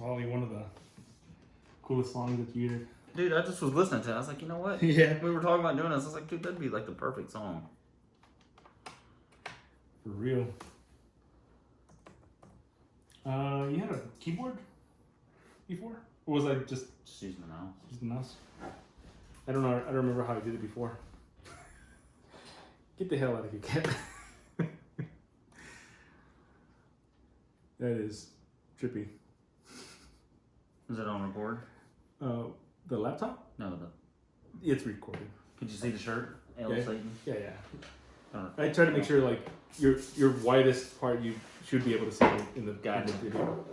probably one of the coolest songs that you did. Dude, I just was listening to it. I was like, you know what? Yeah. We were talking about doing this. I was like, dude, that'd be like the perfect song. For real. You had a keyboard before? Or was I just using the mouse? using the mouse? I don't know. I don't remember how I did it before. Get the hell out of here, cat. That is trippy. Is it on record? The laptop? No, It's recorded. Could you see the shirt? L. Yeah. Satan? Yeah. Oh. I try to make sure like your widest part you should be able to see in the video.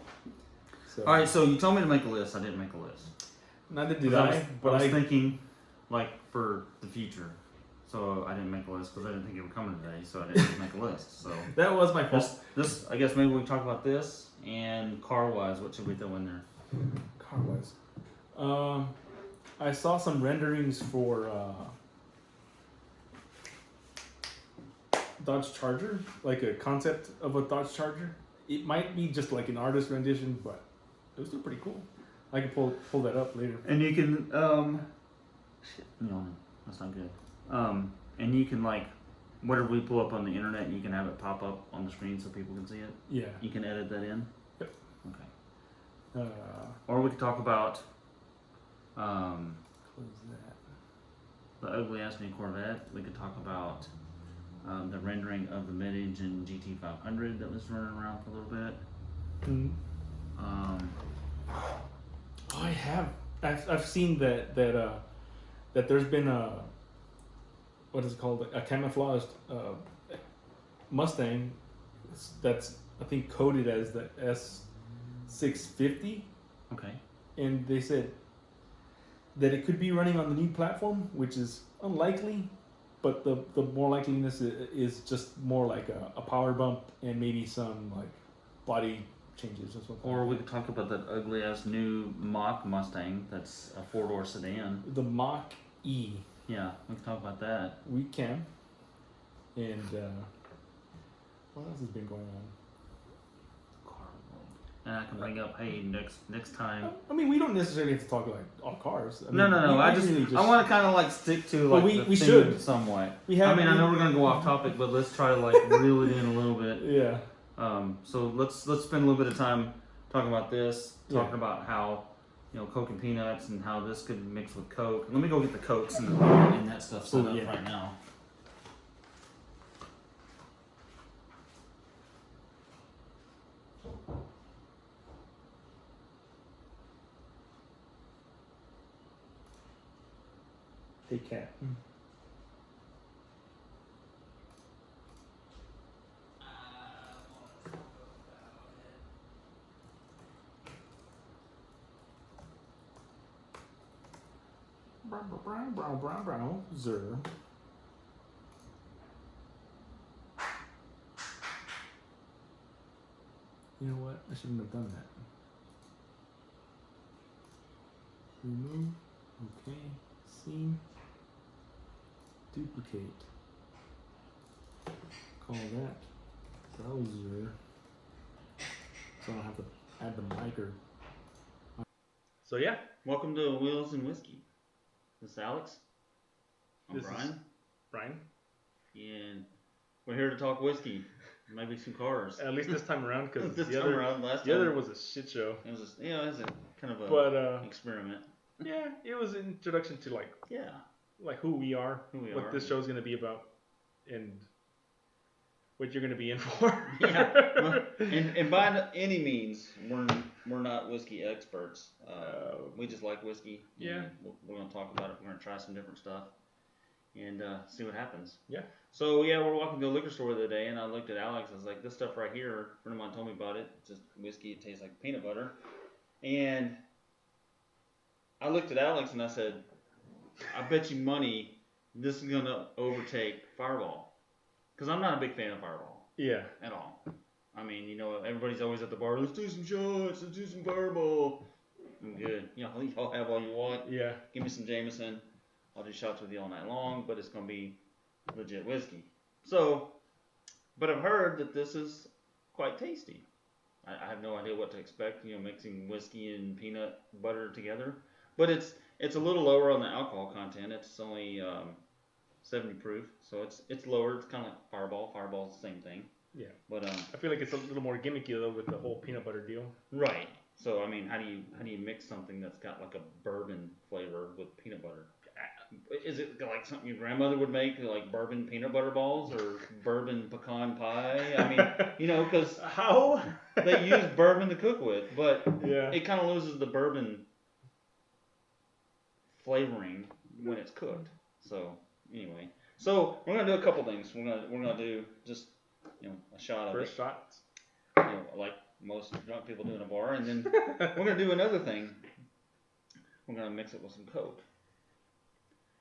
So. All right, so you told me to make a list. I didn't make a list. Neither did I. But I was thinking, like, for the future. So I didn't make a list because I didn't think it would come today. So I didn't make a list. So that was my fault. This, I guess maybe we can talk about this and car-wise. What should we throw in there? Car-wise, I saw some renderings for Dodge Charger, like a concept of a Dodge Charger. It might be just like an artist rendition, but it was still pretty cool. I can pull that up later. And you can shit, no, that's not good. And you can like whatever we pull up on the internet, you can have it pop up on the screen so people can see it. Yeah. You can edit that in. Yep. Okay. Or we could talk about what is that? the ugly ass new Corvette. We could talk about the rendering of the mid-engine GT500 that was running around for a little bit. I've seen that there's been a, what is it called, a camouflaged Mustang that's I think coded as the S650. Okay. And they said that it could be running on the new platform, which is unlikely, but the more likeliness is just more like a power bump and maybe some like body changes or something. Or we could talk about that ugly ass new Mach Mustang that's a 4-door sedan. The Mach E. Yeah, we can talk about that. We can. And what else has been going on? And I can bring up, hey, next time. I mean, we don't necessarily have to talk like all cars. I mean, No. I want to kind of like stick to like we the should theme somewhat. I mean, I know we're gonna go off topic, but let's try to like reel it in a little bit. Yeah. So let's spend a little bit of time talking about this, talking about how, you know, Coke and peanuts and how this could mix with Coke. Let me go get the Cokes and that stuff set up right now. Hey, cat. Brown, zer. You know what? I shouldn't have done that. Remove. Okay. Scene. Duplicate. Call that browser. So I don't have to add the mic. So yeah, welcome to Wheels and Whiskey. This is Alex. I'm Bryan. And we're here to talk whiskey, maybe some cars. At least this time around, because the other was a shit show. It was a kind of a experiment. Yeah, it was an introduction to like who we are, what this show's gonna be about, and what you're gonna be in for. Yeah, and by any means, we're not whiskey experts. We just like whiskey. Yeah, we're gonna talk about it. We're gonna try some different stuff and see what happens. Yeah. So yeah, we're walking to a liquor store the other day, and I looked at Alex. I was like, "This stuff right here." A friend of mine told me about it. It's just whiskey. It tastes like peanut butter. And I looked at Alex and I said, "I bet you money this is gonna overtake Fireball," because I'm not a big fan of Fireball. Yeah. At all. I mean, you know, everybody's always at the bar. Let's do some shots. Let's do some Fireball. I'm good. You know, y'all have all you want. Yeah. Give me some Jameson. I'll do shots with you all night long, but it's gonna be legit whiskey. So, but I've heard that this is quite tasty. I have no idea what to expect. Mixing whiskey and peanut butter together, but it's a little lower on the alcohol content. It's only 70 proof, so it's lower. It's kind of like Fireball. Fireball's the same thing. Yeah. But I feel like it's a little more gimmicky though with the whole peanut butter deal. Right. So I mean, how do you mix something that's got like a bourbon flavor with peanut butter? Is it like something your grandmother would make, like bourbon peanut butter balls or bourbon pecan pie? I mean, because how they use bourbon to cook with, but yeah, it kind of loses the bourbon flavoring when it's cooked. So anyway, so we're gonna do a couple things. We're gonna do just a shot of first it. shots. Like most drunk people do in a bar, and then we're gonna do another thing. We're gonna mix it with some Coke.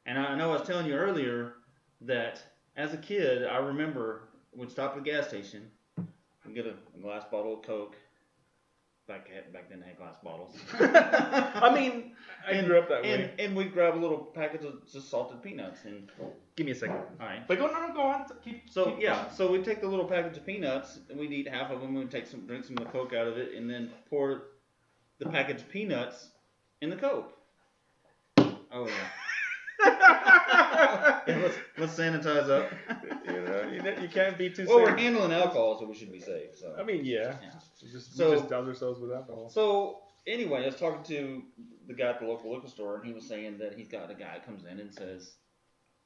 And I know I was telling you earlier that as a kid, I remember we'd stop at the gas station and get a glass bottle of Coke. Back then they had glass bottles. I mean, I grew up that way. And we'd grab a little package of just salted peanuts. And give me a second. All right. But go on. So we'd take the little package of peanuts and we'd eat half of them. We'd drink some of the Coke out of it, and then pour the package of peanuts in the Coke. Oh yeah. Yeah, let's sanitize up. You can't be too safe. Well, we're handling alcohol, so we should be safe. So I mean, yeah. We just douse ourselves with alcohol. So anyway, I was talking to the guy at the local liquor store, and he was saying that he's got a guy that comes in and says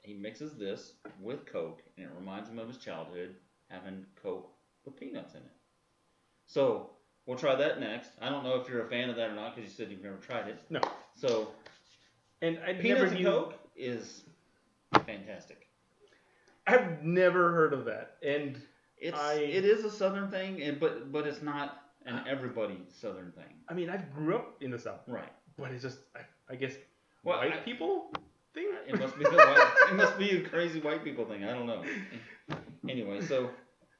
he mixes this with Coke, and it reminds him of his childhood having Coke with peanuts in it. So we'll try that next. I don't know if you're a fan of that or not, because you said you've never tried it. No. So and I peanuts never and Coke is fantastic. I've never heard of that, and it is a Southern thing, but it's not an everybody Southern thing. I mean, I grew up in the South, right? But it's just, I guess, white people thing. It must be a crazy white people thing. I don't know. Anyway, so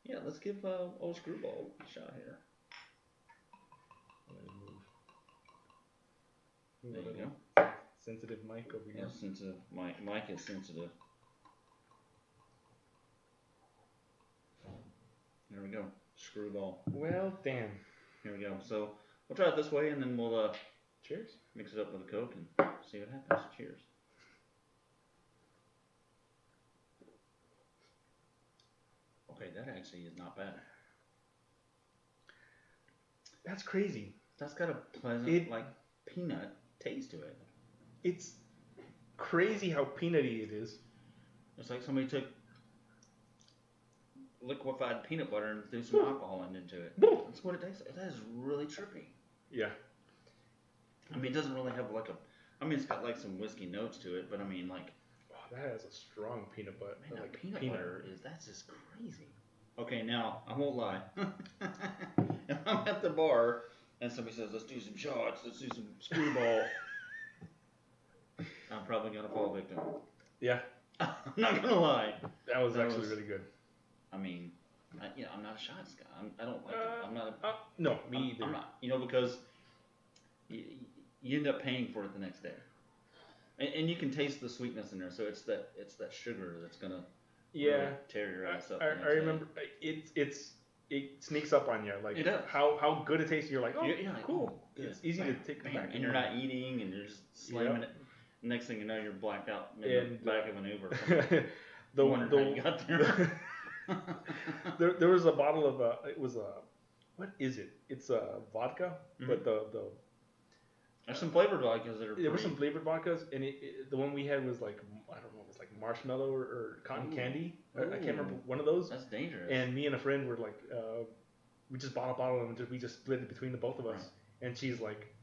yeah, let's give old Screwball a shot here. There you go. Sensitive mic over here. Yeah, sensitive mic is sensitive. There we go. Screwball. Well, damn. Here we go. So we'll try it this way, and then we'll cheers. Mix it up with a Coke and see what happens. Cheers. Okay, that actually is not bad. That's crazy. That's got a pleasant, peanut taste to it. It's crazy how peanutty it is. It's like somebody took liquefied peanut butter and threw some alcohol into it. That's what it tastes like. That is really trippy. Yeah. I mean, it doesn't really have it's got like some whiskey notes to it, but I mean, like. Oh, that has a strong peanut butter. Man, peanut butter that's just crazy. Okay, now, I won't lie. If I'm at the bar and somebody says, let's do some shots, let's do some Screwball, I'm probably going to fall victim. Yeah. I'm not going to lie. That was actually really good. I mean, I'm not a shots guy. I don't like it. I'm not no, me either. I'm not, because you end up paying for it the next day. And you can taste the sweetness in there, so it's that sugar that's going to really tear your ass up. I remember it sneaks up on you, like it does. How good it tastes. You're like, cool. Good. It's easy to take back. And you're not eating, and you're just slamming it. Next thing you know, you're blacked out in the back of an Uber. Wondering how you got there. there was a bottle of what is it? It's vodka, but the there's some flavored vodkas that are. There were some flavored vodkas, and the one we had was like, I don't know, it was like marshmallow or cotton candy. I can't remember, one of those. That's dangerous. And me and a friend were like, we just bought a bottle and we just split it between the both of us. Right. And she's like,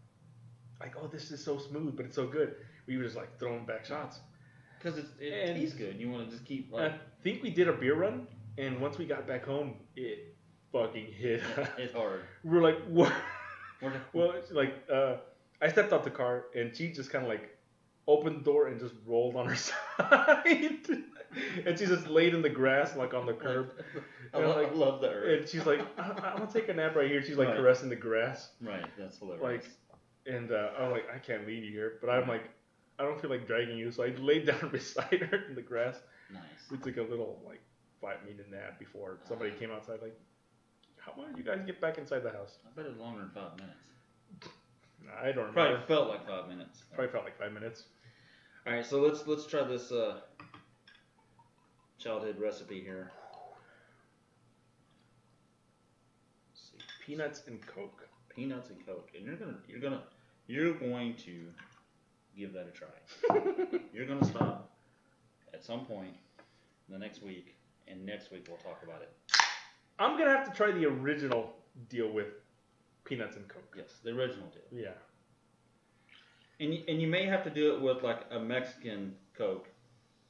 oh, this is so smooth, but it's so good. We were just like throwing back shots. Because it tastes good. You want to just keep like. I think we did a beer run, and once we got back home, it fucking hit. It's hard. We were like, what? Well, I stepped out the car, and she just kind of like opened the door and just rolled on her side. And she just laid in the grass, like on the curb. I love that. And she's like, I'm going to take a nap right here. She's like caressing the grass. Right, that's hilarious. And I'm like, I can't leave you here. But I'm like, I don't feel like dragging you. So I laid down beside her in the grass. Nice. We took a little 5-minute nap before somebody came outside like, How long did you guys get back inside the house? I bet it was longer than 5 minutes. I don't remember. Probably felt like 5 minutes. Probably felt like 5 minutes. All right, so let's try this childhood recipe here. Let's see. Peanuts and Coke. Peanuts and Coke, and you're going to give that a try. You're gonna stop at some point in the next week, and next week we'll talk about it. I'm gonna have to try the original deal with peanuts and Coke. Yes, the original deal. Yeah. And you may have to do it with like a Mexican Coke,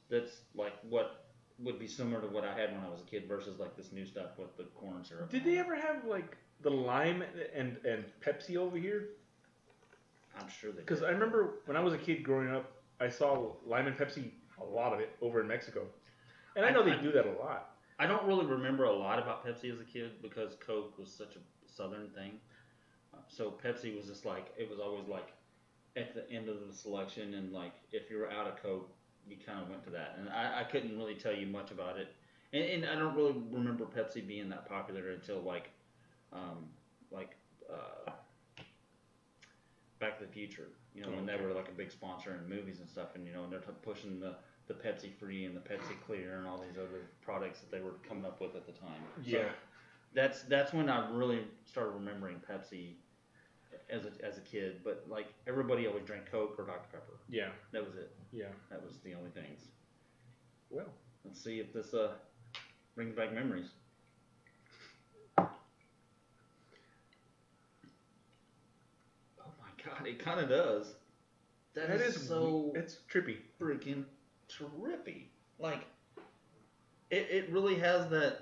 that's like what would be similar to what I had when I was a kid versus like this new stuff with the corn syrup. Did they ever have like the lime and Pepsi over here? I'm sure they did. Because I remember when I was a kid growing up, I saw lime and Pepsi, a lot of it, over in Mexico. And I know they do that a lot. I don't really remember a lot about Pepsi as a kid because Coke was such a southern thing. So Pepsi was just like, it was always like at the end of the selection, and like if you were out of Coke, you kind of went to that. And I couldn't really tell you much about it. And I don't really remember Pepsi being that popular until Back to the Future, you know, when they were like a big sponsor in movies and stuff, and you know, and they're pushing the Pepsi Free and the Pepsi Clear and all these other products that they were coming up with at the time. Yeah. So that's when I really started remembering Pepsi as a kid. But like everybody always drank Coke or Dr. Pepper. Yeah. That was it. Yeah. That was the only things. Well, let's see if this brings back memories. God, it kind of does. That is so. It's trippy. Freaking trippy. Like, it really has that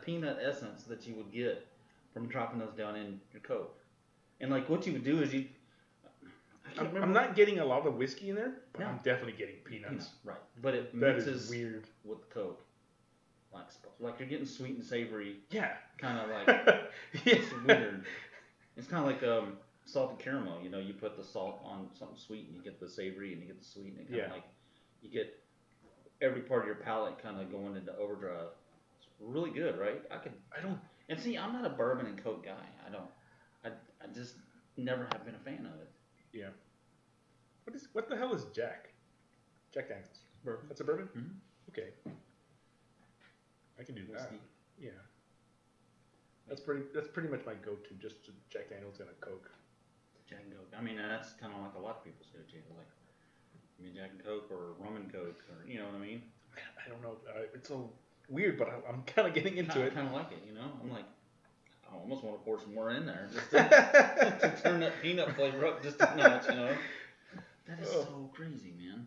peanut essence that you would get from dropping those down in your Coke. And like, what you would do is I'm not getting a lot of whiskey in there, but no. I'm definitely getting peanuts. Right. But it that mixes is weird with the Coke. Like you're getting sweet and savory. Yeah. Kind of like. Yeah. It's weird. It's kind of like salted caramel. You know, you put the salt on something sweet and you get the savory and you get the sweet, and it kind of like you get every part of your palate kind of going into overdrive. It's really good, right? And see, I'm not a bourbon and Coke guy. I just never have been a fan of it. Yeah. What the hell is Jack Daniels? Bourbon. That's a bourbon? Mm-hmm. Okay. I can do that. Whiskey. Yeah. That's pretty much my go-to, just Jack Daniels and a Coke. Jack and Coke. I mean, that's kind of like a lot of people's go-to. Like, I mean, Jack and Coke or rum and Coke, or you know what I mean? I don't know. It's so weird, but I'm kind of getting into it. I kind of like it, you know? I'm like, I almost want to pour some more in there just to turn that peanut flavor up just a notch, you know? That is so crazy, man.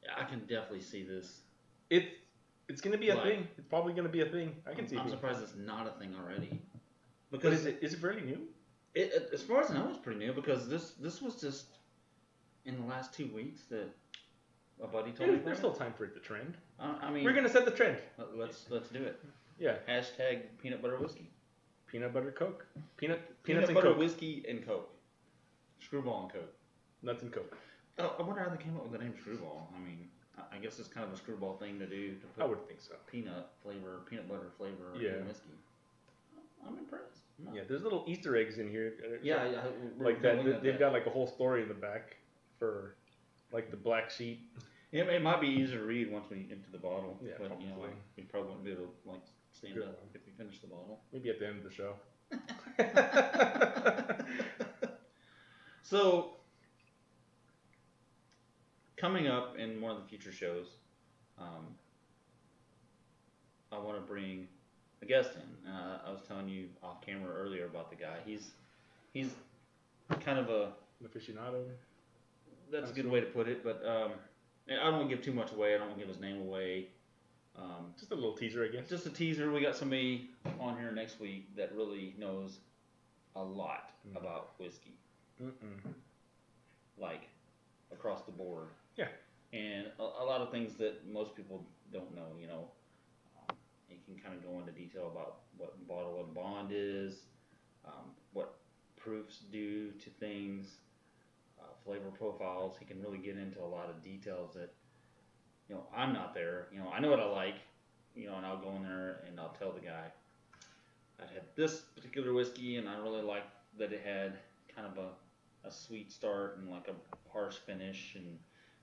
Yeah, I can definitely see this. It's going to be a thing. It's probably going to be a thing. I can see it. I'm surprised it's not a thing already. Because is it fairly new? As far as I know, it's pretty new because this was just in the last 2 weeks that a buddy told me about. There's still time for it to trend. I mean, we're going to set the trend. Let's do it. Yeah. Hashtag peanut butter whiskey. Peanut butter Coke. Peanuts peanut and butter Coke. whiskey and Coke. Screwball and Coke. Nuts and Coke. Oh, I wonder how they came up with the name Screwball. I mean, I guess it's kind of a screwball thing to do. To put I would think so. Peanut butter flavor in whiskey. I'm impressed. No. Yeah, there's little Easter eggs in here. Yeah. Like that. They've got like a whole story in the back for like the black sheep. It might be easier to read once we empty the bottle. Yeah, but probably. You know, we probably wouldn't be able to like stand Good up one. if we finish the bottle. Maybe at the end of the show. So, coming up in one of the future shows, I want to bring a guest in. I was telling you off camera earlier about the guy. He's kind of an aficionado. That's a good way to put it, but I don't want to give too much away. I don't want to give his name away. Just a little teaser, I guess. Just a teaser. We got somebody on here next week that really knows a lot about whiskey. Like, across the board. Yeah. And a lot of things that most people don't know, you know. He can kind of go into detail about what bottle and bond is, what proofs do to things, flavor profiles. He can really get into a lot of details that, you know, I'm not there. You know, I know what I like, you know, and I'll go in there and I'll tell the guy, I'd had this particular whiskey, and I really liked that it had kind of a sweet start and like a harsh finish, and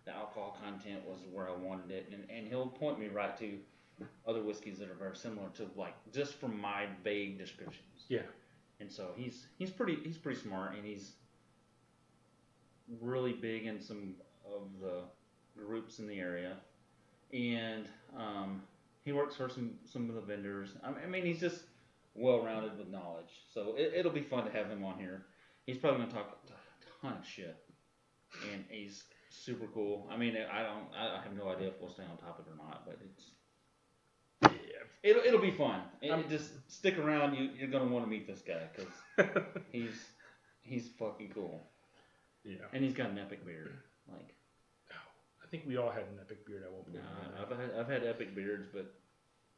the alcohol content was where I wanted it. And he'll point me right to other whiskeys that are very similar to, like, just from my vague descriptions. Yeah. And so he's pretty smart, and he's really big in some of the groups in the area, and he works for some of the vendors. I mean, he's just well-rounded with knowledge, so it'll be fun to have him on here. He's probably going to talk a ton of shit, and he's super cool. I mean, I have no idea if we'll stay on topic or not, but it'll be fun. Just stick around. You're going to want to meet this guy because he's fucking cool. Yeah. And he's got an epic beard. Like, I think we all had an epic beard at one point. I've had epic beards, but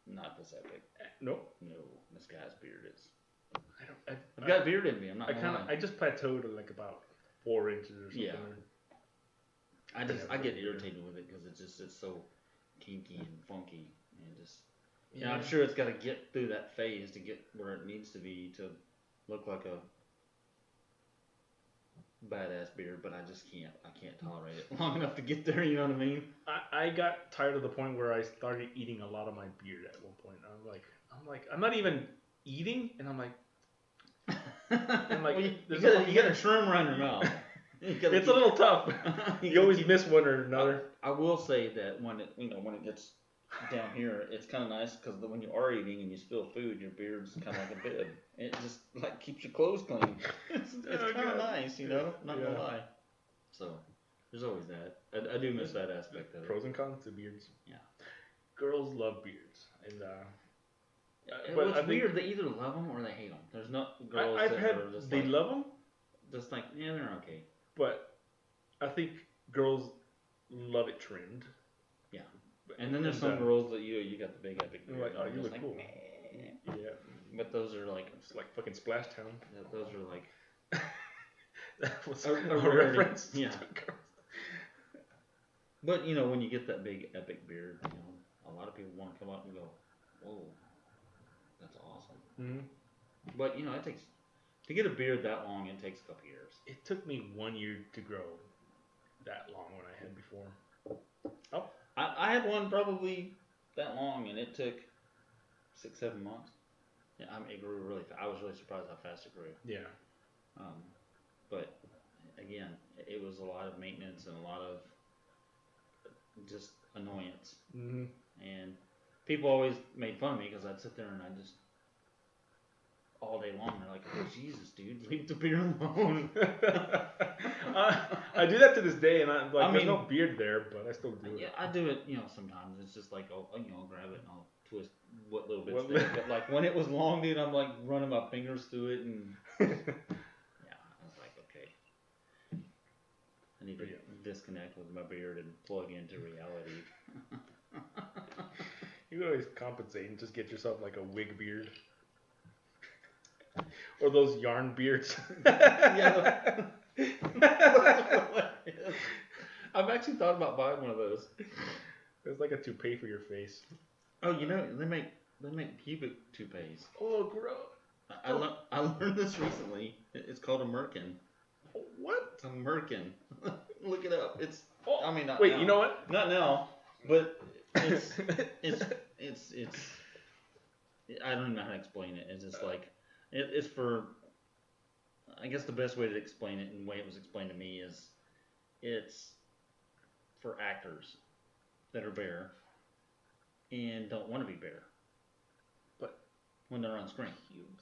not this epic. Nope. No, this guy's beard is. I've got beard in me. I'm not. I just plateaued at like about 4 inches or something. Yeah. I get irritated with it because it's so kinky and funky and just. Yeah. I'm sure it's got to get through that phase to get where it needs to be to look like a badass beard, but I just can't. I can't tolerate it long enough to get there. You know what I mean? I got tired of the point where I started eating a lot of my beard at one point. I'm not even eating, and I'm like, well, you got a shroom around your mouth. It's a little tough. You always miss one or another. I will say that when it gets down here, it's kind of nice because when you are eating and you spill food, your beard's kind of like a bib. It just like keeps your clothes clean. It's kind of nice, you know. Not gonna lie. So there's always that. I do miss that aspect of it. Pros and cons to beards. Yeah. Girls love beards, and but it's weird. They either love them or they hate them. There's not girls I've that had are just they like, love them, just like they're okay. But I think girls love it trimmed. Yeah. And then there's some girls that you got the big epic beard. Like, oh, you look cool. Meh. Yeah. But those are like it's like fucking Splash Town. Those are like that was a reference. Yeah. But when you get that big epic beard, a lot of people want to come up and go, "Whoa, that's awesome." Mm-hmm. But it takes to get a beard that long. It takes a couple years. It took me 1 year to grow that long when I had before. Oh. I had one probably that long, and it took 6-7 months. Yeah, it grew really fast. I was really surprised how fast it grew. Yeah. But again, it was a lot of maintenance and a lot of just annoyance. Mm-hmm. And people always made fun of me because I'd sit there and I'd just all day long. They're like, "Oh Jesus, dude, leave the beard alone." I do that to this day, and there's no beard there, but I still do it. Yeah, I do it. Sometimes it's just like, I'll grab it and I'll twist what little bits there. But like when it was long, dude, I'm like running my fingers through it, and yeah, I was like, okay, I need to disconnect with my beard and plug into reality. You can always compensate and just get yourself like a wig beard. Or those yarn beards. Yeah. I've actually thought about buying one of those. It's like a toupee for your face. Oh, they make pubic toupees. Oh, gross. I learned this recently. It's called a merkin. What? A merkin. Look it up. It's. Oh, I mean, not wait. now. You know what? Not now, but it's. I don't even know how to explain it. It's just like it's for. I guess the best way to explain it, and the way it was explained to me, is it's for actors that are bare and don't want to be bare. But when they're on screen,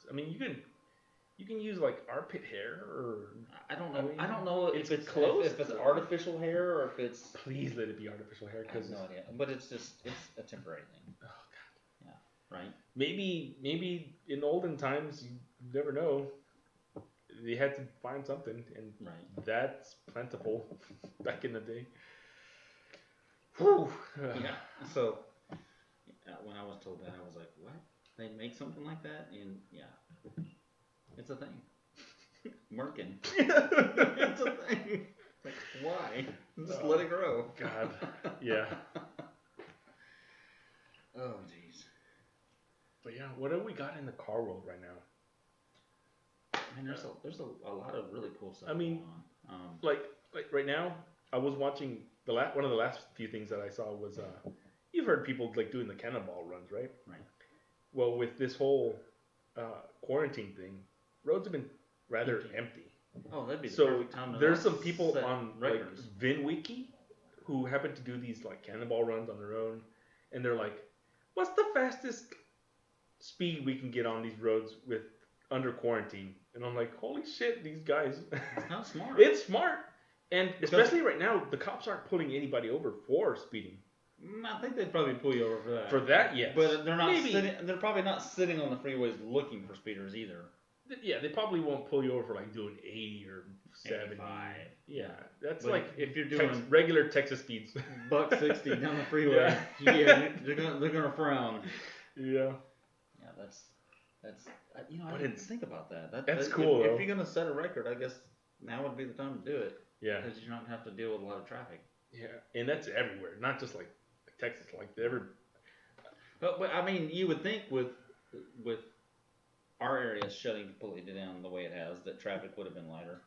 I mean, you can use like armpit hair, or I don't know. I don't know if it's close. If it's artificial hair or if it's. Please let it be artificial hair, I have no idea. But it's a temporary thing. Oh God. Yeah. Right. Maybe in olden times, you never know. They had to find something, and that's plentiful back in the day. Whew. Yeah. So when I was told that, I was like, "What? They make something like that?" And yeah, it's a thing. Merkin. It's a thing. Like, why? Just let it grow. God. Yeah. Oh jeez. But yeah, what have we got in the car world right now? Man, there's a lot of really cool stuff. I mean, going on. like right now, I was watching one of the last few things that I saw was you've heard people like doing the cannonball runs, right? Right. Well, with this whole quarantine thing, roads have been rather empty. Oh, that'd be the So perfect time to there's some people set on records. like VinWiki who happen to do these like cannonball runs on their own, and they're like, "What's the fastest speed we can get on these roads with under quarantine?" And I'm like, "Holy shit, these guys!" How smart. It's smart, and especially right now, the cops aren't pulling anybody over for speeding. I think they'd probably pull you over for that. For that, yes. But they're not Maybe. sitting. They're probably not sitting on the freeways looking for speeders either. Yeah, they probably won't pull you over for like doing 80 or 70. 85. Yeah, that's But like if you're doing regular Texas speeds. buck 60 down the freeway, yeah, they're gonna frown. Yeah. Yeah, that's I But didn't think about that. That's cool, though. If you're gonna set a record, I guess now would be the time to do it. Yeah. Because you're not gonna have to deal with a lot of traffic. Yeah, and that's everywhere, not just like Texas, like But I mean, you would think with our area shutting completely down the way it has, that traffic would have been lighter.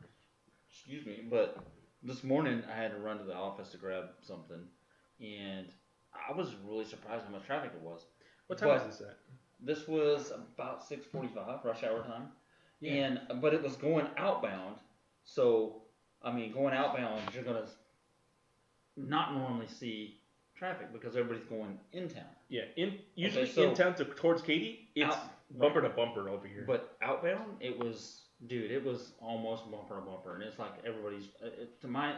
Excuse me, but this morning I had to run to the office to grab something, and I was really surprised how much traffic it was. What time is this at? This was about 6:45, rush hour time, Yeah. but it was going outbound. So I mean, going outbound, you're gonna not normally see traffic because everybody's going in town. Yeah, usually so in town towards Katy, it's bumper to bumper over here. But outbound, it was almost bumper to bumper, and it's like everybody's.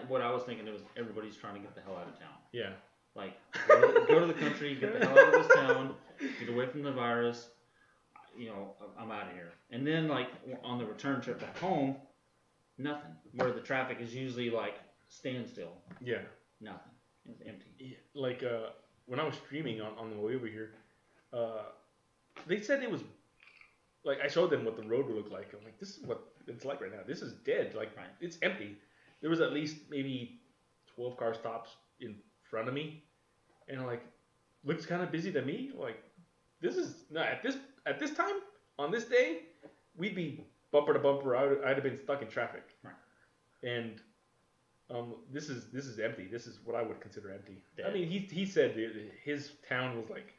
What I was thinking, it was everybody's trying to get the hell out of town. Yeah. Like go to the country, get the hell out of this town, get away from the virus. I'm out of here. And then like on the return trip back home, nothing. Where the traffic is usually like standstill. Yeah. Nothing. It's empty. Yeah, like when I was streaming on the way over here, they said it was like I showed them what the road would look like. I'm like, this is what it's like right now. This is dead. Like It's empty. There was at least maybe 12 car stops in front of me, and I'm like, looks kind of busy to me. Like this is not at this time on this day, we'd be bumper to bumper. I'd have been stuck in traffic. Right. And this is empty. This is what I would consider empty. Dead. I mean, he said his town was like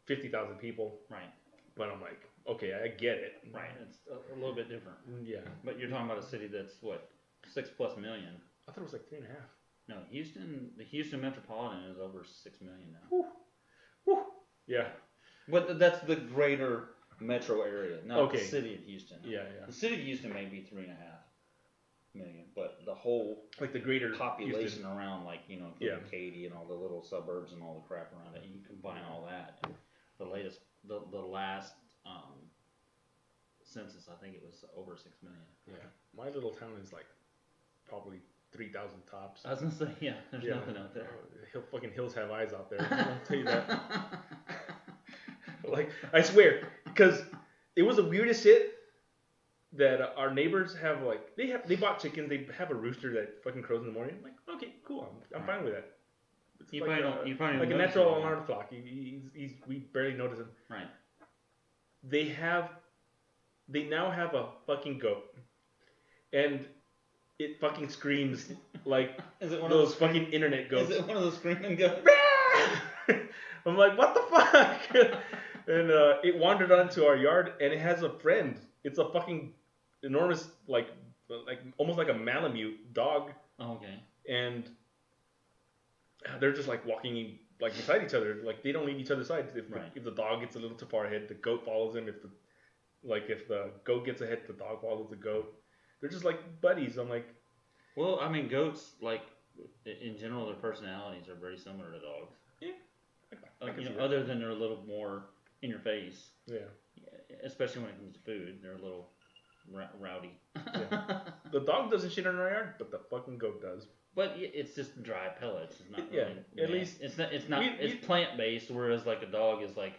50,000 people. Right. But I'm like, okay, I get it. Right. It's a little bit different. Yeah. But you're talking about a city that's what, 6+ million. I thought it was like 3.5. No, the Houston metropolitan is over 6 million now. Whew. Whew. Yeah. But that's the greater metro area, not the Okay. city of Houston. Yeah. The city of Houston may be 3.5 million, but the whole Like the greater population Houston. around, like including Katy and all the little suburbs and all the crap around it, you combine all that. The last census, I think it was over 6 million. Yeah. My little town is like probably 3,000 tops. I was gonna say, there's nothing out there. Fucking hills have eyes out there. I'll tell you that. Like, I swear, because it was the weirdest shit that our neighbors have. Like, they bought chickens. They have a rooster that fucking crows in the morning. I'm like, okay, cool. I'm fine with that. It's You like probably don't like a notice natural it. alarm clock. We barely notice him. Right. They now have a fucking goat, and it fucking screams like Is it one those of fucking internet goats. Is it one of those screaming goats? I'm like, what the fuck? And it wandered onto our yard, and it has a friend. It's a fucking enormous, like almost like a Malamute dog, Oh, okay. and they're just like walking like beside each other. Like they don't leave each other's sides. If the dog gets a little too far ahead, the goat follows him. If the goat gets ahead, the dog follows the goat. They're just like buddies. I'm like, Well, I mean, goats, like in general, their personalities are very similar to dogs. yeah, I can see that. Other than they're a little more in your face. Yeah. Especially when it comes to food, they're a little rowdy. Yeah. The dog doesn't shit in our yard, but the fucking goat does. But it's just dry pellets. It's not Yeah, really, at least it's not. It's plant based, whereas like a dog is like,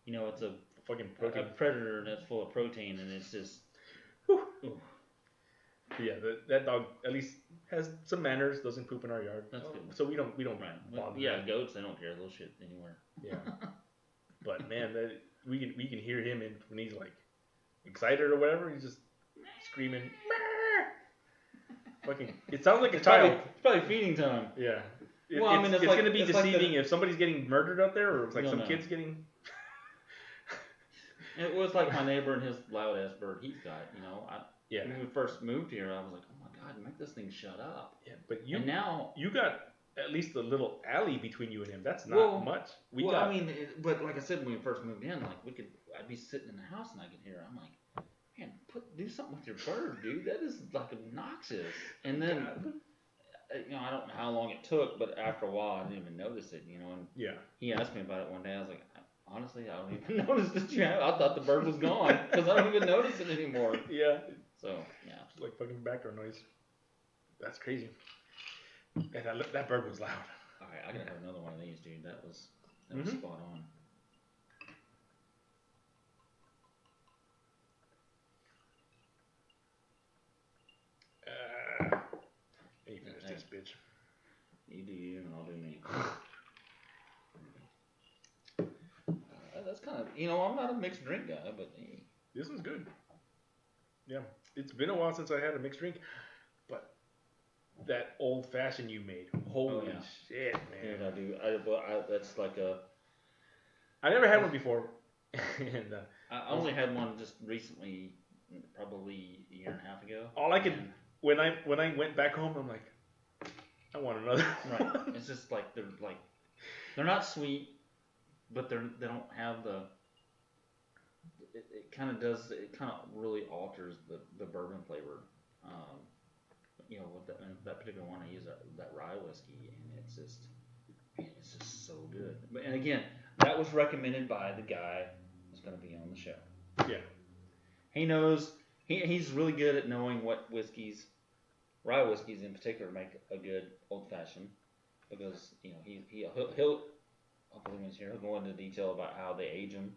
it's a fucking protein. a predator that's full of protein, and it's just. Whew. Yeah, that dog at least has some manners. Doesn't poop in our yard. That's good. So we don't Right. bother Yeah, them. goats, they don't care. They'll shit anywhere. Yeah. But man, we can hear him when he's like excited or whatever. He's just screaming. Fucking, it sounds like a child. It's probably feeding time. Yeah. Well, I mean, it's like, gonna be it's like deceiving if somebody's getting murdered out there, or it's like You'll some know. kids getting. It was like my neighbor and his loud ass bird he's got. You know, Yeah. when we first moved here, I was like, oh my god, make this thing shut up. Yeah, but And now, you got at least a little alley between you and him. That's not much. I mean, but like I said, when we first moved in, like I'd be sitting in the house and I could hear. I'm like, man, do something with your bird, dude. That is like obnoxious. And then, you know, I don't know how long it took, but after a while, I didn't even notice it. You know, and he asked me about it one day. I was like, honestly, I don't even notice that you have. I thought the bird was gone because I don't even notice it anymore. Yeah. So yeah, it's like fucking background noise. That's crazy. And that bird was loud. All right, I gotta have another one of these, dude. That was spot on. You finish this, bitch. You do you, and I'll do me. That's kind of, you know, I'm not a mixed drink guy, but this one's good. Yeah, it's been a while since I had a mixed drink, but that old fashioned you made, holy shit, man! Dude, I do. That's like a. I never had one before, and I only had one just recently, probably a year and a half ago. All I could when I went back home, I'm like, I want another. Right. It's just like they're not sweet, but they don't have the. It kind of really alters the bourbon flavor. You know, with that particular one, I use that rye whiskey, and it's just so good. And again, that was recommended by the guy who's going to be on the show. Yeah. He knows. He's really good at knowing what whiskeys, rye whiskeys in particular, make a good old fashioned, because you know he'll hopefully when he's here he'll go into detail about how they age them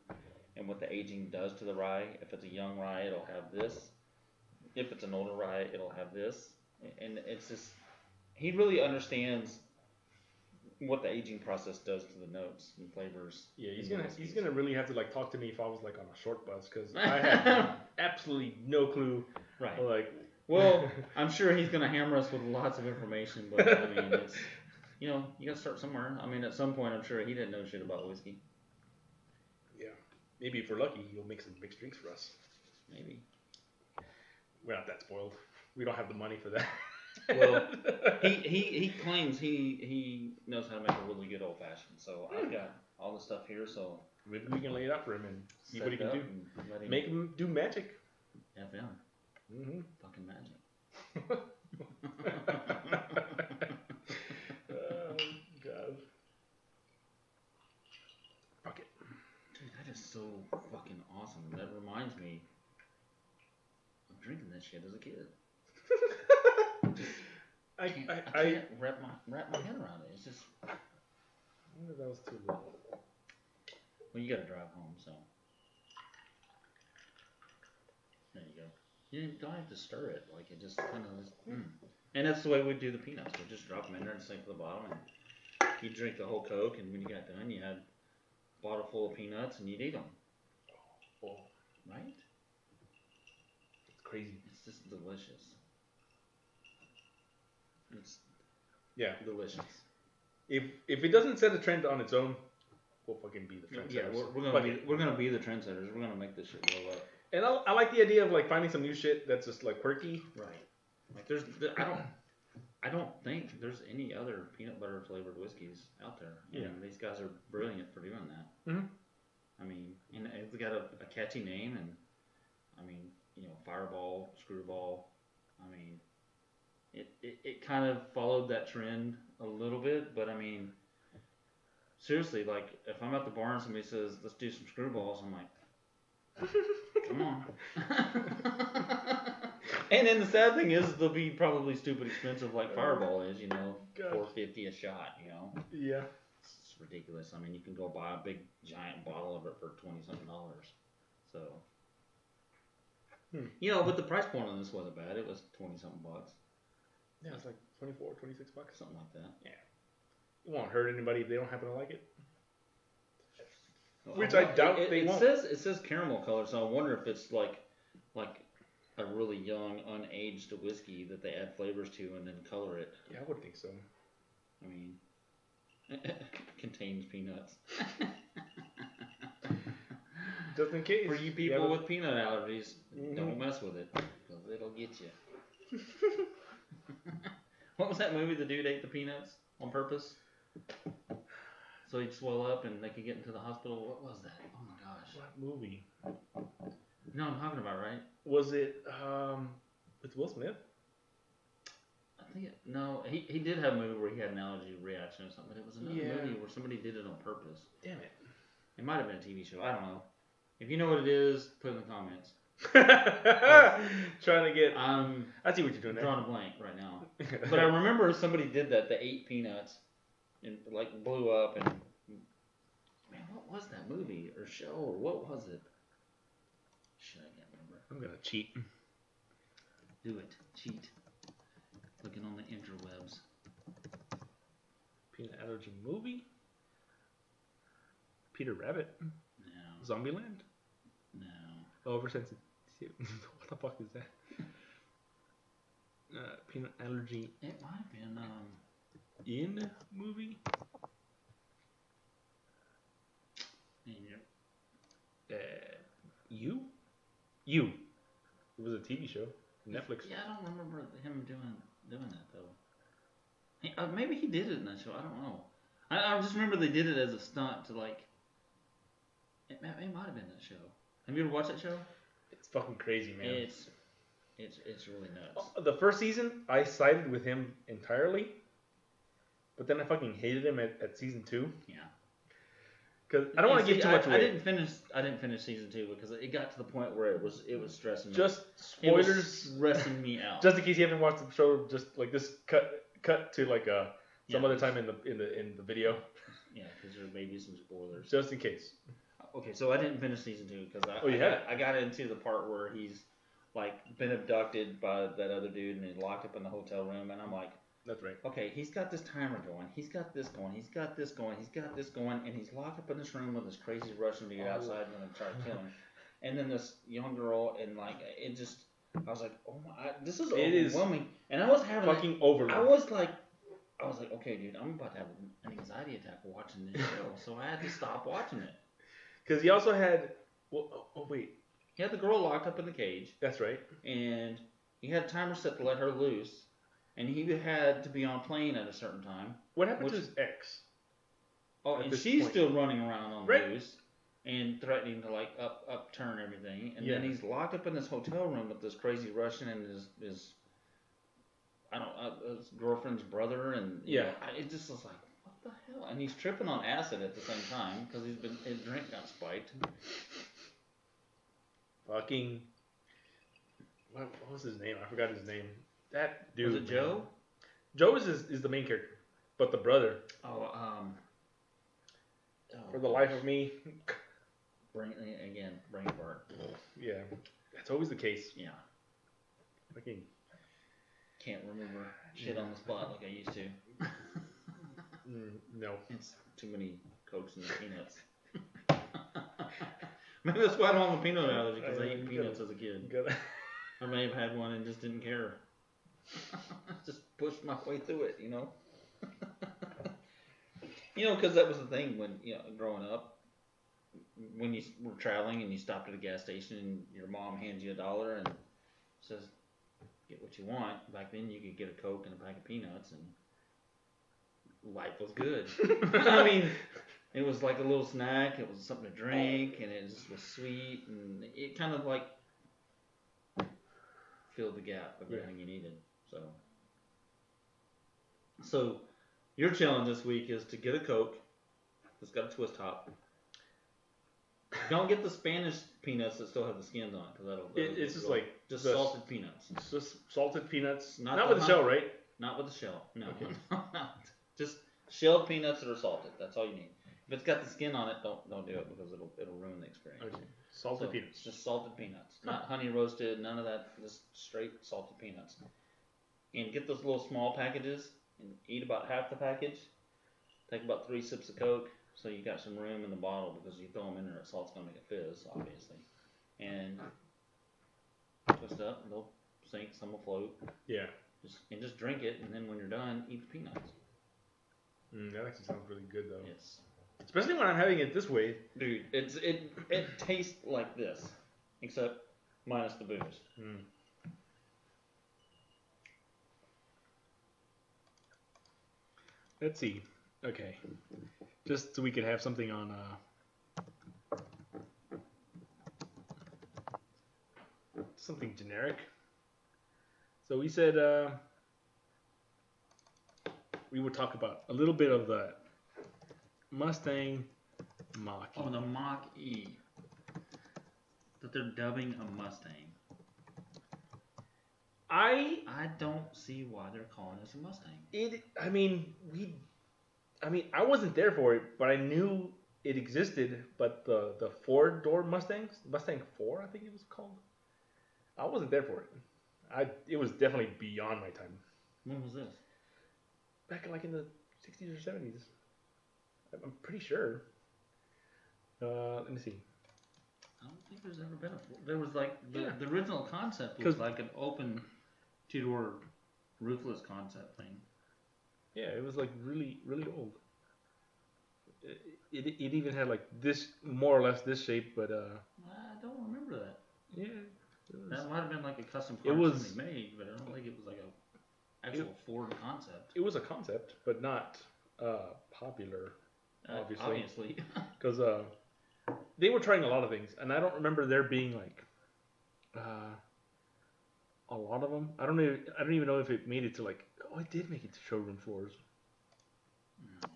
and what the aging does to the rye. If it's a young rye, it'll have this. If it's an older rye, it'll have this. And it's just, he really understands what the aging process does to the notes and flavors. Yeah, he's gonna really have to like talk to me if I was like on a short bus, because I have absolutely no clue. Right. Like, well, I'm sure he's gonna hammer us with lots of information, but I mean, it's, you know, you gotta start somewhere. I mean, at some point, I'm sure he didn't know shit about whiskey. Yeah. Maybe if we're lucky, he'll make some mixed drinks for us. Maybe. We're not that spoiled. We don't have the money for that. Well, he claims he knows how to make a really good old fashioned. So I've got all the stuff here. So maybe we can lay it out for him and see what he can do. Make him do magic. FM. Mm-hmm. Fucking magic. Oh God. Fuck it. Dude, that is so fucking awesome. That reminds me of drinking that shit as a kid. I can't wrap my head around it. It's just. I wonder if that was too little. Well, you gotta drive home, so. There you go. You don't have to stir it. Like, it just kind of is. And that's the way we do the peanuts. We just drop them in there and sink to the bottom, and you drink the whole Coke, and when you got done, you had a bottle full of peanuts, and you'd eat them. Oh. Right? It's crazy. It's just delicious. It's delicious. If it doesn't set a trend on its own, we'll fucking be the trendsetters. Yeah, we're gonna be the trendsetters. We're gonna make this shit blow up. And I like the idea of like finding some new shit that's just like quirky. Right. Like I don't think there's any other peanut butter flavored whiskeys out there. Yeah. And these guys are brilliant for doing that. Mm-hmm. I mean, and it's got a catchy name, and I mean, you know, Fireball, Screwball. I mean, it kind of followed that trend a little bit, but I mean, seriously, like if I'm at the bar and somebody says, "Let's do some Screwballs," I'm like, come on. And then the sad thing is, they'll be probably stupid expensive, like Fireball is, you know, $4.50 a shot, you know. Yeah. It's ridiculous. I mean, you can go buy a big giant bottle of it for $20-something. So, you know, but the price point on this wasn't bad. It was $20-something bucks. Yeah, it's like $24, $26, something like that. Yeah. It won't hurt anybody if they don't happen to like it. Which I doubt they won't. It says caramel color, so I wonder if it's like a really young, unaged whiskey that they add flavors to and then color it. Yeah, I would think so. I mean, it contains peanuts. Just in case. For you people with peanut allergies, don't mess with it, because it'll get you. What was that movie? The dude ate the peanuts on purpose, so he'd swell up and they could get into the hospital. What was that? Oh my gosh! What movie? You know what I'm talking about, right? Was it with Will Smith? I think he did have a movie where he had an allergy reaction or something. But it was another movie where somebody did it on purpose. Damn it! It might have been a TV show. I don't know. If you know what it is, put it in the comments. Trying to get. I see what you're doing there. Drawing a blank right now. But I remember somebody did that. They ate peanuts and like blew up. And man, what was that movie or show or what was it? Shit, I can't remember. I'm gonna cheat. Do it. Cheat. Looking on the interwebs. Peanut allergy movie? Peter Rabbit? No. Zombieland? No. Oversensitive. What the fuck is that? Peanut allergy. It might have been in movie? You? It was a TV show. Netflix. Yeah, I don't remember him doing that though. Maybe he did it in that show. I don't know. I just remember they did it as a stunt to like. It might have been that show. Have you ever watched that show? It's fucking crazy, man. It's really nuts. The first season, I sided with him entirely, but then I fucking hated him at season 2. Yeah. Because I don't want to give too much away. I didn't finish season 2 because it got to the point where it was stressing me. Just spoilers. It was stressing me out. Just in case you haven't watched the show, just like this cut to like some other time in the video. Yeah, because there may be some spoilers. Just in case. Okay, so I didn't finish season 2 because I got into the part where he's like been abducted by that other dude and he's locked up in the hotel room, and I'm like, that's right. Okay, he's got this timer going, he's got this going, he's got this going, he's got this going, and he's locked up in this room with this crazy Russian dude outside and gonna try to kill him. And then this young girl, and like it just, I was like, oh my, this is overwhelming. And I was having fucking overload. I was like, okay, dude, I'm about to have an anxiety attack watching this show, so I had to stop watching it. Because he also had, wait. He had the girl locked up in the cage. That's right. And he had a timer set to let her loose. And he had to be on plane at a certain time. What happened to his ex? Oh, and she's still running around on the loose and threatening to like upturn everything. And then he's locked up in this hotel room with this crazy Russian and his his girlfriend's brother. And it just was like, what the hell? And he's tripping on acid at the same time because his drink got spiked. Fucking. What was his name? I forgot his name. That dude. Was it Joe? Joe is the main character, but the brother. For the life of me. Brain fart. Yeah, that's always the case. Yeah. Fucking. Can't remember shit on the spot like I used to. No. It's too many Cokes and peanuts. Maybe that's why I don't have a peanut allergy, because I ate peanuts as a kid. I may have had one and just didn't care. Just pushed my way through it, you know. Because that was the thing when, growing up, when you were traveling and you stopped at a gas station and your mom hands you $1 and says, get what you want. Back then you could get a Coke and a pack of peanuts and life was good. I mean, it was like a little snack. It was something to drink, and it just was sweet, and it kind of like filled the gap of everything you needed. So your challenge this week is to get a Coke that's got a twist top. Don't get the Spanish peanuts that still have the skins on, because it's just like just salted peanuts. It's just salted peanuts. Not with the shell, right? Not with the shell. No. Okay. Just shelled peanuts that are salted. That's all you need. If it's got the skin on it, don't do it, because it'll ruin the experience. Okay. Salted peanuts. It's just salted peanuts, not honey roasted, none of that. Just straight salted peanuts. And get those little small packages and eat about half the package. Take about 3 sips of Coke. so you got some room in the bottle because you throw them in there, that salt's gonna make it fizz, obviously. And twist up, and they'll sink, some will float. Yeah. Just drink it, and then when you're done, eat the peanuts. That actually sounds really good though. Yes. Especially when I'm having it this way. Dude, it tastes like this, except minus the booze. Let's see. Okay. Just so we could have something on something generic. So we said we would talk about a little bit of the Mustang Mach E. Oh, the Mach E. That they're dubbing a Mustang. I don't see why they're calling this a Mustang. I wasn't there for it, but I knew it existed. But the 4-door Mustangs, Mustang 4, I think it was called. I wasn't there for it. It was definitely beyond my time. When was this? Back in the 60s or 70s. I'm pretty sure. Let me see. I don't think there's ever been there was like the original concept was like an open 2-door roofless concept thing. Yeah, it was like really, really old. It even had like this, more or less this shape, but I don't remember that. Yeah. That might have been like a custom part somebody made, but I don't think it was like a actual Ford concept. It was a concept, but not popular, obviously. Because they were trying a lot of things, and I don't remember there being like a lot of them. I don't even know if it made it to like. Oh, it did make it to showroom floors. No.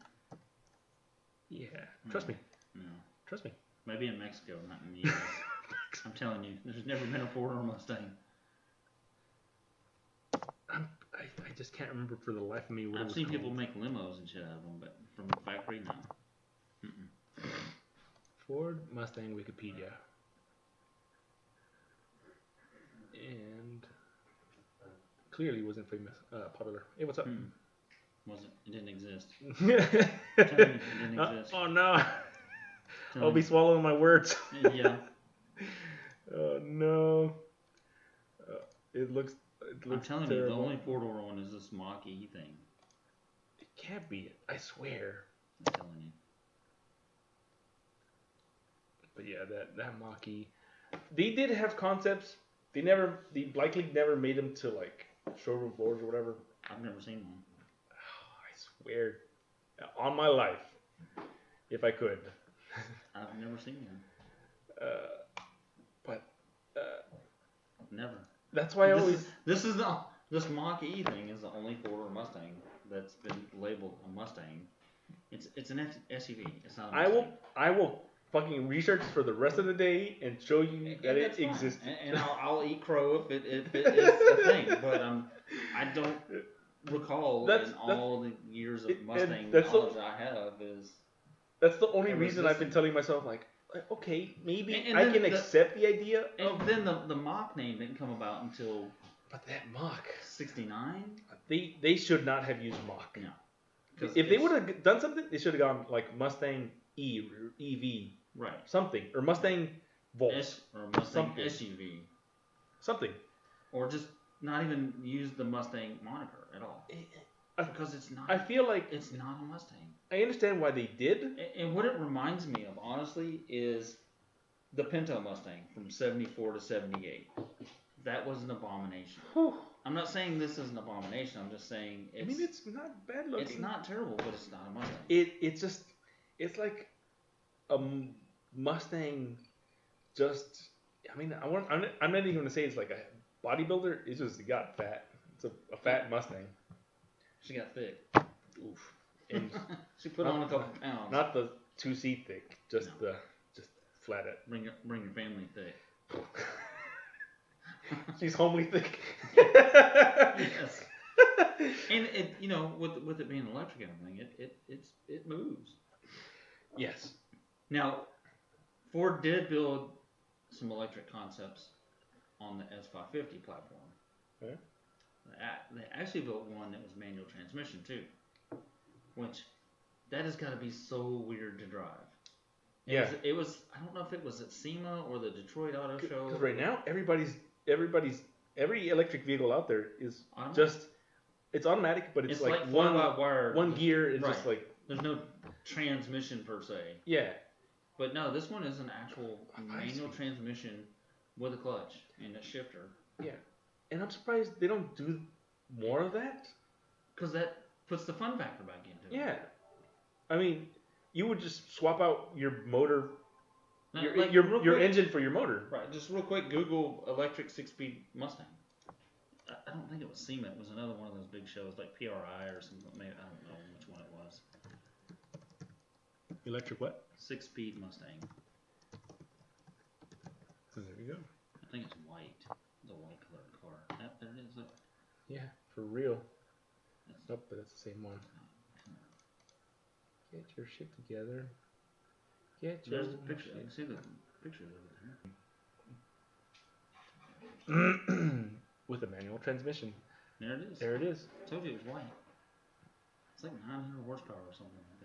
Yeah, trust me. No. Trust me. Maybe in Mexico, not in the U.S. I'm telling you, there's never been a Ford or a Mustang. I just can't remember for the life of me what it was I've seen called. people make limos and shit out of them, but from the factory, no. Ford Mustang Wikipedia. And clearly wasn't famous, popular. Hey, what's up? Wasn't. It didn't exist. Tell me it didn't exist. Oh no. I'll be swallowing my words. Yeah. Oh no. It looks I'm telling terrible. you, the only 4-door one is this Mach E thing. It can't be it. I swear. I'm telling you. But yeah, that Mach E. They did have concepts. They likely never made them to like showroom floors or whatever. I've never seen one. Oh, I swear, on my life, if I could. I've never seen one. Never. That's why This Mach E thing is the only 4-door Mustang that's been labeled a Mustang. It's an SUV. It's not a Mustang. I will fucking research for the rest of the day and show you that it exists. And I'll eat crow if it is a thing. But I don't recall in all the years of Mustang knowledge I have is. That's the only reason I've been telling myself like, okay, maybe I can accept the idea. And then the Mach name didn't come about until. But that Mach 69. They should not have used Mach. No. If they would have done something, they should have gone like Mustang E or EV. Right. Something. Or Mustang Volt. Or Mustang SUV. Something. Or just not even use the Mustang moniker at all. Because it's not. I feel like it's not a Mustang. I understand why they did. And what it reminds me of, honestly, is the Pinto Mustang from 74 to 78. That was an abomination. Whew. I'm not saying this is an abomination. I'm just saying it's not bad looking. It's not terrible, but it's not a Mustang. It's like a Mustang. Just I'm not even gonna say it's like a bodybuilder. It's just it got fat. It's a fat Mustang. She got thick. Oof. And she put on a couple pounds. Not the 2-seat thick, just flat it. Bring your family thick. She's homely thick. Yes. And it, with it being electric and everything, it moves. Yes. Now, Ford did build some electric concepts on the S550 platform. Okay. They actually built one that was manual transmission too, which that has got to be so weird to drive. Yeah. It was. I don't know if it was at SEMA or the Detroit Auto Show. Because right now, every electric vehicle out there is automatic. it's automatic, but it's like one gear. It's just like there's no transmission per se. Yeah. But no, this one is an actual manual transmission with a clutch and a shifter. Yeah. And I'm surprised they don't do more of that. Because that puts the fun factor back into it. Yeah. I mean, you would just swap out your motor, Now, your engine for your motor. Right. Just real quick, Google electric 6-speed Mustang. I don't think it was SEMA. It was another one of those big shows like PRI or something. Maybe, I don't know which one it was. Electric what? 6-speed Mustang. So there you go. I think it's white. It's a white colored car. There it is. Look. Yeah, for real. Nope, but that's the same one. Get your shit together. There's the picture. You can see the pictures of it here. With a manual transmission. There it is. There it is. I told you it was white. It's like 900 horsepower or something like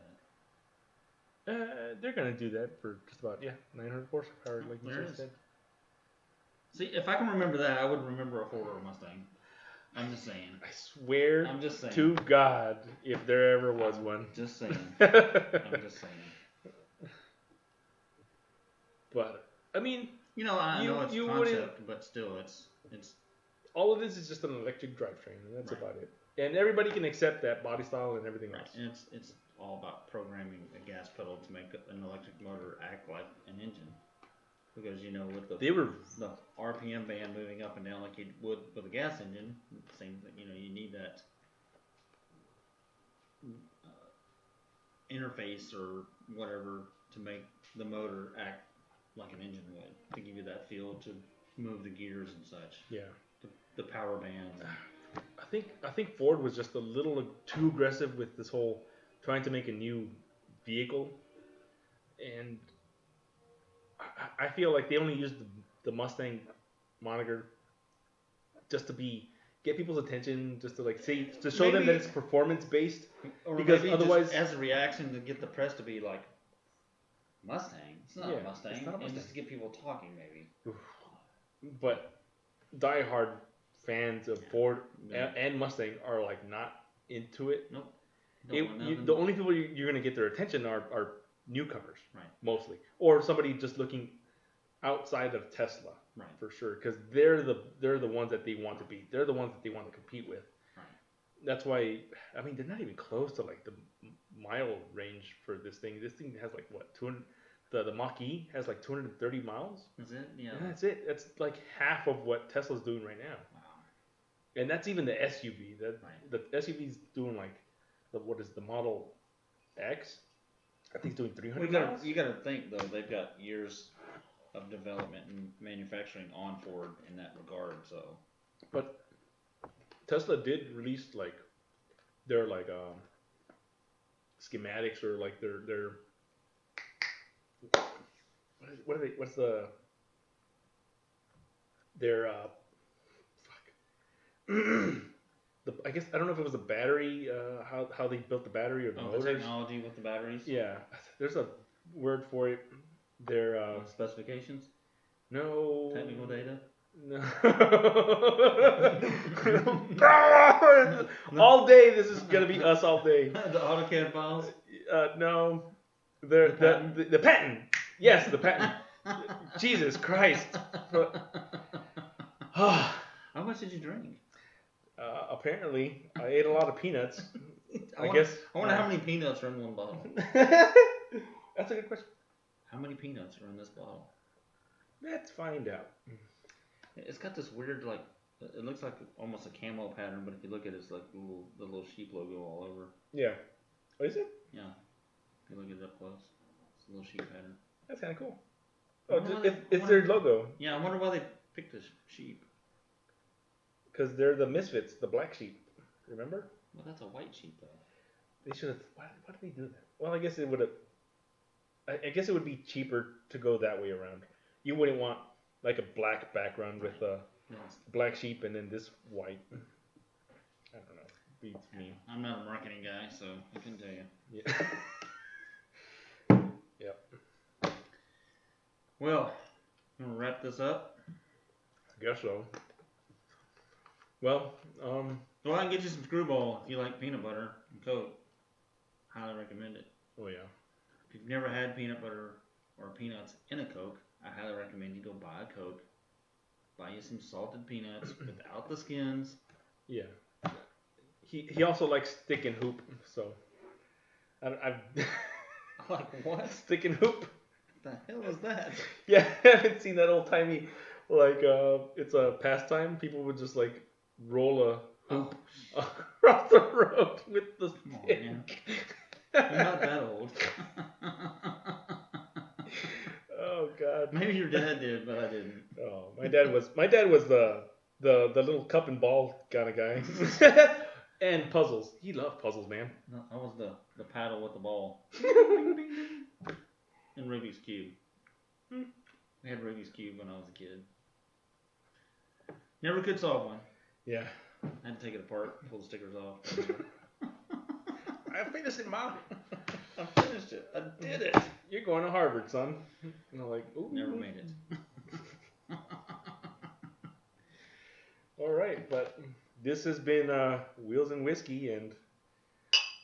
that. They're gonna do that for just about 900 horsepower, like you just said. See, if I can remember that, I would remember a 4-door Mustang. I'm just saying. I swear to God, if there ever was one. Just saying. I'm just saying. But I mean, I know it's concept, but still, it's. All of this is just an electric drivetrain, and that's about it. And everybody can accept that body style and everything else. And it's all about programming a gas pedal to make an electric motor act like an engine. Because with the RPM band moving up and down like you would with a gas engine, same thing. You need that interface or whatever to make the motor act like an engine would, to give you that feel to move the gears and such. Yeah. The power bands. I think Ford was just a little too aggressive with this whole trying to make a new vehicle, and I feel like they only used the Mustang moniker just to get people's attention, just to show them that it's performance based, or because maybe otherwise, just as a reaction to get the press to be like Mustang. It's not a Mustang. It's not a Mustang. And just to get people talking, maybe. But diehard fans of Ford and Mustang are not into it. Nope. The only people you're going to get their attention are newcomers, right? Mostly, or somebody just looking outside of Tesla, right? For sure, because they're the ones that they want to beat. They're the ones that they want to compete with. Right. That's why they're not even close to the mile range for this thing. This thing has 200. The Mach E has 230 miles. Is it? Yeah. And that's it. That's half of what Tesla's doing right now. Wow. And that's even the SUV. The SUV's doing the Model X? I think it's doing 300 miles. You got to think though, they've got years of development and manufacturing on Ford in that regard. So. But Tesla did release their schematics or their what are they? What's their I guess I don't know if it was a battery, how they built the battery or the motors. The technology with the batteries. Yeah, there's a word for it. Their specifications. No. Technical data. No. All day. This is gonna be us all day. The AutoCAD files. No. The patent. Yes, the patent. Jesus Christ. How much did you drink? Apparently, I ate a lot of peanuts. I wonder how many peanuts are in one bottle. That's a good question. How many peanuts are in this bottle? Let's find out. It's got this weird, it looks like almost a camo pattern, but if you look at it, it's the little sheep logo all over. Yeah. Oh, is it? Yeah. If you look at it up close, it's a little sheep pattern. That's kind of cool. Oh, it's their logo. Yeah, I wonder why they picked a sheep. Because they're the misfits, the black sheep. Remember? Well, that's a white sheep, though. They should have. Why did they do that? Well, I guess it would have. I guess it would be cheaper to go that way around. You wouldn't want a black background with a black sheep and then this white. I don't know. beats me. I'm not a marketing guy, so I can tell you. Yeah. Yep. Well, you want to wrap this up? I guess so. Well, Well, I can get you some Screwball if you like peanut butter and Coke. Highly recommend it. oh yeah. If you've never had peanut butter or peanuts in a Coke, I highly recommend you go buy a Coke. Buy you some salted peanuts without the skins. Yeah. He also likes stick and hoop, so I've Like what? stick and hoop. What the hell is that? Yeah, I haven't seen that old timey like it's a pastime. People would just like roll a hoop across the road with the stick. Come on, man. You're not that old. Oh God. Maybe your dad did, but I didn't. Oh, my dad was the little cup and ball kind of guy. And puzzles. He loved puzzles, man. No, I was the paddle with the ball. And Rubik's Cube. I had Rubik's Cube when I was a kid. Never could solve one. Yeah. I had to take it apart, pull the stickers off. I finished it, Mom. I finished it. I did it. You're going to Harvard, son. And I'm like, ooh. Never made it. All right, but this has been Wheels and Whiskey, and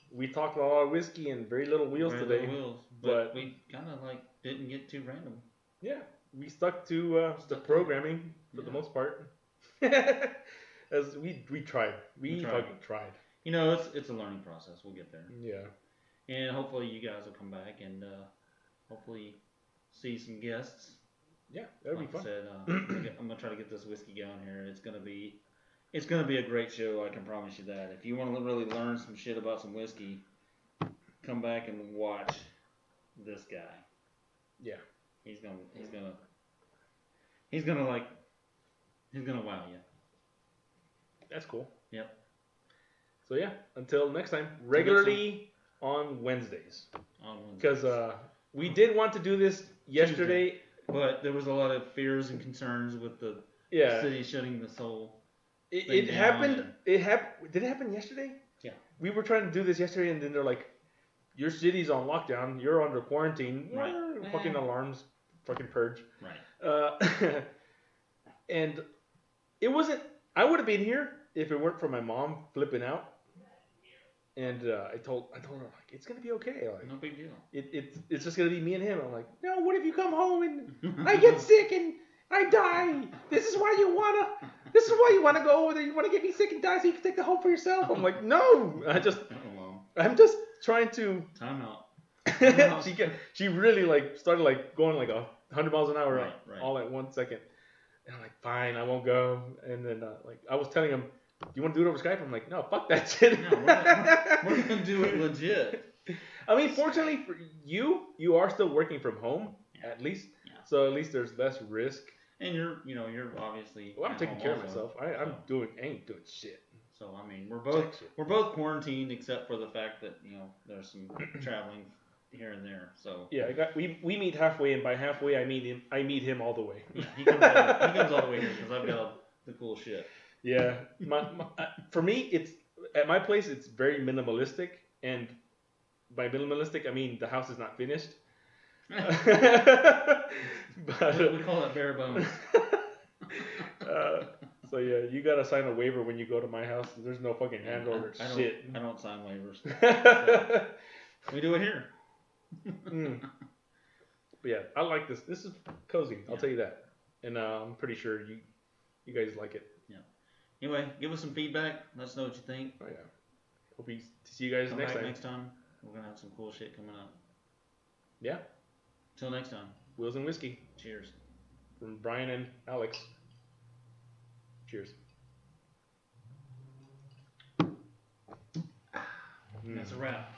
we talked a lot of whiskey and very little wheels Very today. little wheels, but we kind of like didn't get too random. Yeah, we stuck to the programming for the most part. As we tried. We fucking tried. You know, it's a learning process. We'll get there. Yeah. And hopefully you guys will come back and hopefully see some guests. Yeah, that'd be fun. I said, I'm gonna try to get this whiskey going here. It's gonna be a great show. I can promise you that. If you want to really learn some shit about some whiskey, come back and watch this guy. Yeah. He's gonna wow you. That's cool. Yep. So yeah, until next time, regularly on Wednesdays. Because we did want to do this yesterday, Tuesday. But there was a lot of fears and concerns with the city shutting this whole. It happened. Did it happen yesterday? Yeah. We were trying to do this yesterday, and then they're like, "Your city's on lockdown. You're under quarantine." Right. Fucking alarms. Fucking purge. Right. And it wasn't. I would have been here if it weren't for my mom flipping out. And I told her, like, it's gonna be okay. Like, no big deal. It's just gonna be me and him. I'm like, no, what if you come home and I get sick and I die? This is why you wanna go over there. You wanna get me sick and die so you can take the home for yourself. I'm like, no. I'm just trying to. Time out. She really like started like going like 100 miles an hour right. all at 1 second. And I'm like, fine, I won't go. And then like I was telling him, do you want to do it over Skype? I'm like, no, fuck that shit. No, we're gonna do it legit. I mean, fortunately for you are still working from home at least. Yeah. So at least there's less risk. And you're obviously. Well, I'm taking care of myself. I ain't doing shit. So I mean, we're both quarantined except for the fact that there's some traveling here and there. So yeah, we meet halfway, and by halfway I meet him all the way. Yeah, he comes all the way here because I've got the cool shit. Yeah, for me, it's at my place. It's very minimalistic, and by minimalistic, I mean the house is not finished. But we call it bare bones. So yeah, you gotta sign a waiver when you go to my house. There's no fucking handle or shit. I don't sign waivers. So we do it here. But yeah, I like this. This is cozy. I'll tell you that, and I'm pretty sure you guys like it. Yeah. Anyway, give us some feedback. Let us know what you think. Oh yeah. Hope to see you guys Come next back time. next time. We're gonna have some cool shit coming up. Yeah. Till next time. Wheels and Whiskey. Cheers. From Bryan and Alex. Cheers. That's a wrap.